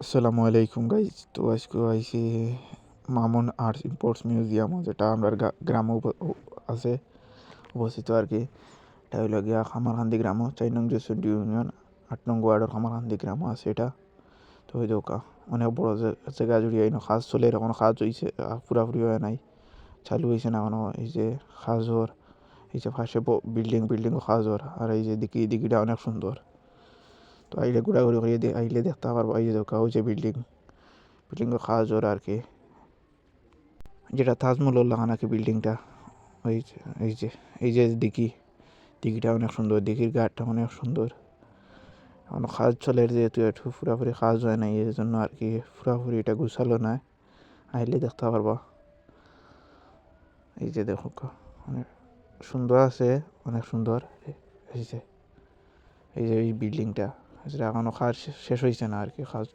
আসসালামু আলাইকুম গাইজ। তো আজকে আইসি মামুন আর্টস ইম্পোর্টস মিউজিয়াম, যেটা আমরা গ্রামে আছে অবস্থিত আর কি। এটা হইল গিয়া খামারকান্দি গ্রাম, 4 নং জেসুন্ডি ইউনিয়ন, 8 নং ওয়ার্ডের খামারকান্দি গ্রাম আছে এটা। তো ওই দোকা অনেক বড় জায়গা জুড়ে এনে কাজ চলে, এখন কাজ হয়েছে, পুরাপুরি হয় নাই, চালু হয়েছে না এখনো। এই যে কাজর, এই যে পাশে বিল্ডিং কাজর, আর এই যে দিকিটা অনেক সুন্দর। তো আইলে ঘোরাঘুরি করে আইলে দেখতে পারবো। এই যে দোকা ওই যে বিল্ডিং কাজ ওর আর কি, যেটা তাজমহল লাগানো নাকি বিল্ডিংটা। ওই যে এই যে এই যে দিঘিটা অনেক সুন্দর, দিঘির ঘাটটা অনেক সুন্দর। এখন কাজ চলে যেহেতু একটু পুরাপুরি কাজ হয় না, এই জন্য আর কি পুরাপুরি এটা গুছালো না। আইলে দেখতে পারবা। এই যে দেখো অনেক সুন্দর আছে, অনেক সুন্দর। এই যে এই বিল্ডিংটা, এখনো কাজ শেষ হয়েছে না আর কি কাজ।